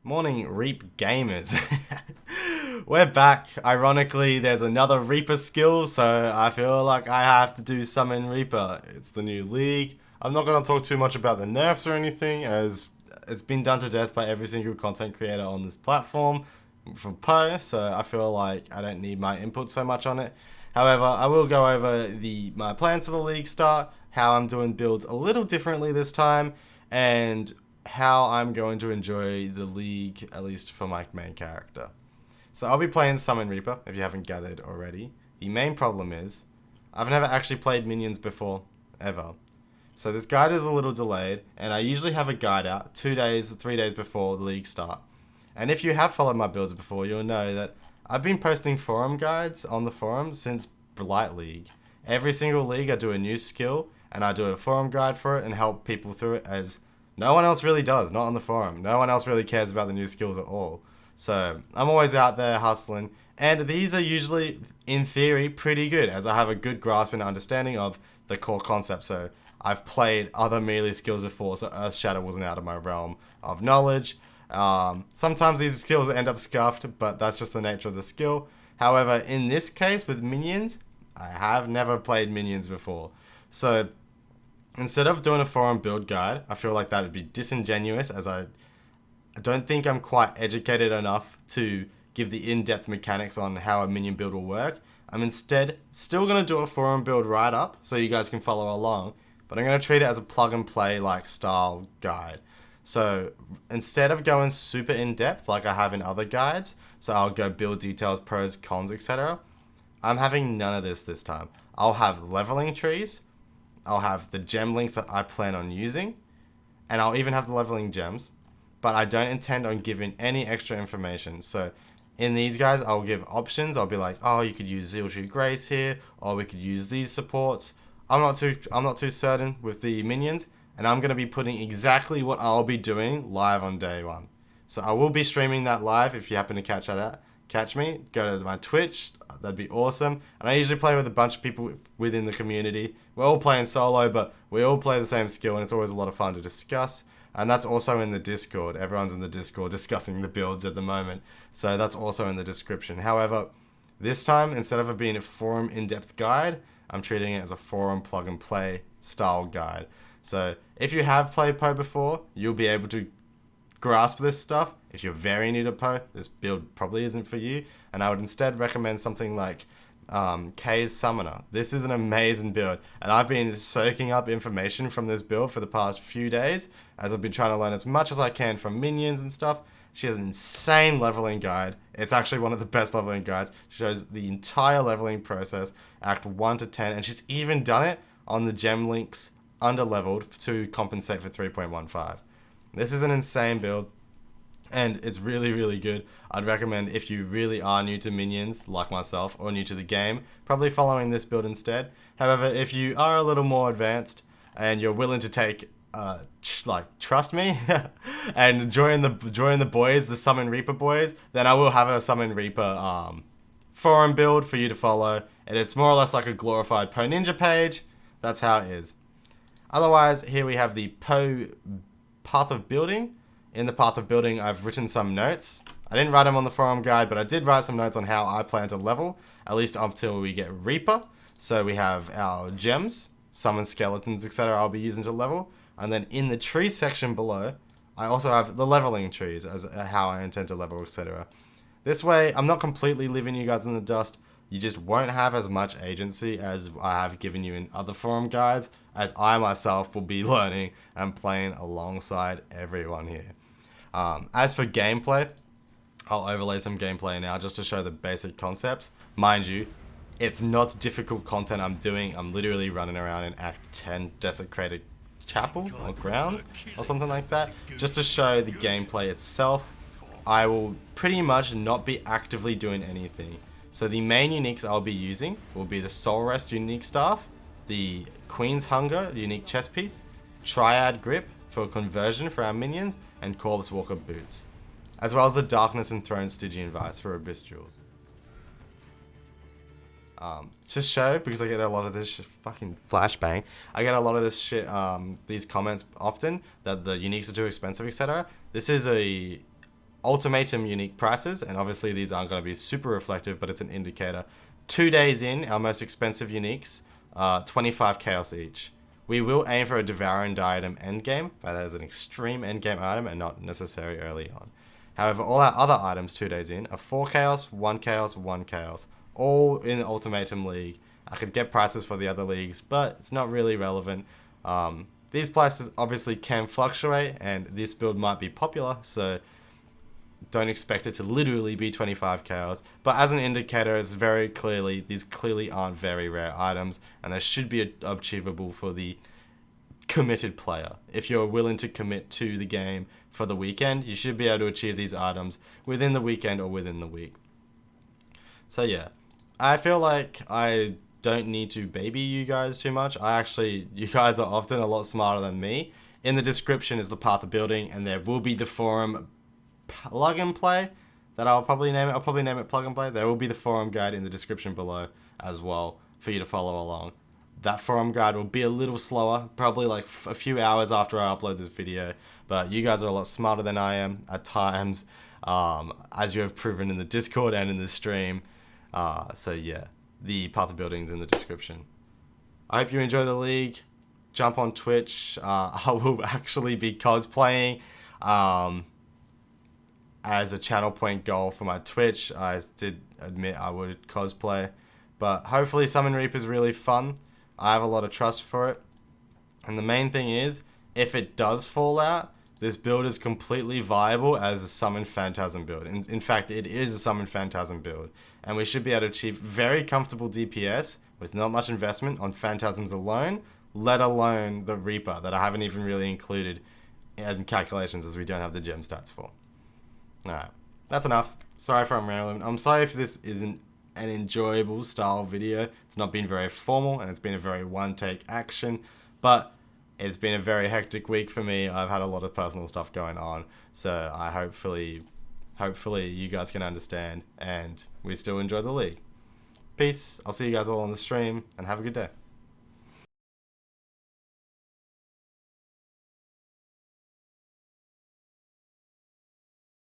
Morning, Reap gamers. We're back. Ironically, there's another Reaper skill, so I feel like I have to do Summon Reaper. It's the new league. I'm not going to talk too much about the nerfs or anything, as it's been done to death by every single content creator on this platform for Poe, so I feel like I don't need my input so much on it. However, I will go over my plans for the league start, how I'm doing builds a little differently this time, and how I'm going to enjoy the league, at least for my main character. So I'll be playing Summon Reaper, if you haven't gathered already. The main problem is, I've never actually played minions before, ever. So this guide is a little delayed, and I usually have a guide out 2 days or 3 days before the league start. And if you have followed my builds before, you'll know that I've been posting forum guides on the forum since Blight League. Every single league I do a new skill, and I do a forum guide for it and help people through it, as no one else really does, not on the forum. No one else really cares about the new skills at all. So I'm always out there hustling, and these are usually, in theory, pretty good, as I have a good grasp and understanding of the core concept. So I've played other melee skills before, so Earth Shatter wasn't out of my realm of knowledge. Sometimes these skills end up scuffed, but that's just the nature of the skill. However, in this case with minions, I have never played minions before. So instead of doing a forum build guide, I feel like that would be disingenuous, as I don't think I'm quite educated enough to give the in-depth mechanics on how a minion build will work. I'm instead still going to do a forum build right up so you guys can follow along, but I'm going to treat it as a plug and play like style guide. So instead of going super in depth like I have in other guides, so I'll go build details, pros, cons, etc., I'm having none of this time. I'll have leveling trees, I'll have the gem links that I plan on using, and I'll even have the leveling gems, but I don't intend on giving any extra information. So in these guys, I'll give options. I'll be like, oh, you could use Zeal Tree Grace here, or we could use these supports. I'm not too certain with the minions, and I'm gonna be putting exactly what I'll be doing live on day one. So I will be streaming that live. If you happen to catch me, go to my Twitch. That'd be awesome. And I usually play with a bunch of people within the community. We're all playing solo, but we all play the same skill, and it's always a lot of fun to discuss. And that's also in the Discord. Everyone's in the Discord discussing the builds at the moment. So that's also in the description. However, this time, instead of it being a forum in-depth guide, I'm treating it as a forum plug-and-play style guide. So if you have played Poe before, you'll be able to grasp this stuff. If you're very new to Poe, this build probably isn't for you. And I would instead recommend something like Kay's Summoner. This is an amazing build, and I've been soaking up information from this build for the past few days, as I've been trying to learn as much as I can from minions and stuff. She has an insane leveling guide. It's actually one of the best leveling guides. She shows the entire leveling process, Act 1 to 10, and she's even done it on the gem links under leveled to compensate for 3.15. This is an insane build, and it's really, really good. I'd recommend, if you really are new to minions, like myself, or new to the game, probably following this build instead. However, if you are a little more advanced and you're willing to take, trust me, and join the boys, the Summon Reaper boys, then I will have a Summon Reaper forum build for you to follow. And it's more or less like a glorified Poe Ninja page. That's how it is. Otherwise, here we have the Poe Path of Building. In the Path of Building, I've written some notes. I didn't write them on the forum guide, but I did write some notes on how I plan to level, at least until we get Reaper. So we have our gems, summon skeletons, etc. I'll be using to level. And then in the tree section below, I also have the leveling trees as how I intend to level, etc. This way, I'm not completely leaving you guys in the dust. You just won't have as much agency as I have given you in other forum guides, as I myself will be learning and playing alongside everyone here. As for gameplay, I'll overlay some gameplay now just to show the basic concepts. Mind you, it's not difficult content I'm doing. I'm literally running around in Act 10 Desecrated Chapel or Grounds or something like that, just to show the gameplay itself. I will pretty much not be actively doing anything. So the main uniques I'll be using will be the Soul Rest unique staff, the Queen's Hunger unique chest piece, Triad Grip for conversion for our minions, and Corpse Walker boots, as well as the Darkness and Throne Stygian Vice for Abyss Jewels. Just show, because I get a lot of this shit, fucking flashbang. I get a lot of this shit, these comments often, that the uniques are too expensive, etc. This is a Ultimatum unique prices, and obviously these aren't going to be super reflective, but it's an indicator. 2 days in, our most expensive uniques, 25 chaos each. We will aim for a Devour and Diadem endgame, but as an extreme endgame item and not necessary early on. However, all our other items 2 days in are 4 chaos, 1 chaos, 1 chaos, all in the Ultimatum League. I could get prices for the other leagues, but it's not really relevant. These prices obviously can fluctuate, and this build might be popular, so don't expect it to literally be 25 chaos. But as an indicator, it's very clearly, these clearly aren't very rare items, and they should be achievable for the committed player. If you're willing to commit to the game for the weekend, you should be able to achieve these items within the weekend or within the week. So yeah, I feel like I don't need to baby you guys too much. You guys are often a lot smarter than me. In the description is the path of building, and there will be the forum plug and play that I'll probably name it plug and play. There will be the forum guide in the description below as well for you to follow along. That forum guide will be a little slower, probably like a few hours after I upload this video, but you guys are a lot smarter than I am at times, as you have proven in the Discord and in the stream. So yeah, the path of building is in the description. I hope you enjoy the league. Jump on Twitch. I will actually be cosplaying as a channel point goal for my Twitch. I did admit I would cosplay, but hopefully Summon Reaper is really fun. I have a lot of trust for it, and the main thing is, if it does fall out, this build is completely viable as a Summon Phantasm build. In fact, it is a Summon Phantasm build, and we should be able to achieve very comfortable DPS with not much investment on Phantasms alone, let alone the Reaper that I haven't even really included in calculations as we don't have the gem stats for. Alright, that's enough. Sorry if I'm rambling. I'm sorry if this isn't an enjoyable style video. It's not been very formal, and it's been a very one-take action, but it's been a very hectic week for me. I've had a lot of personal stuff going on, so I hopefully you guys can understand, and we still enjoy the league. Peace. I'll see you guys all on the stream, and have a good day.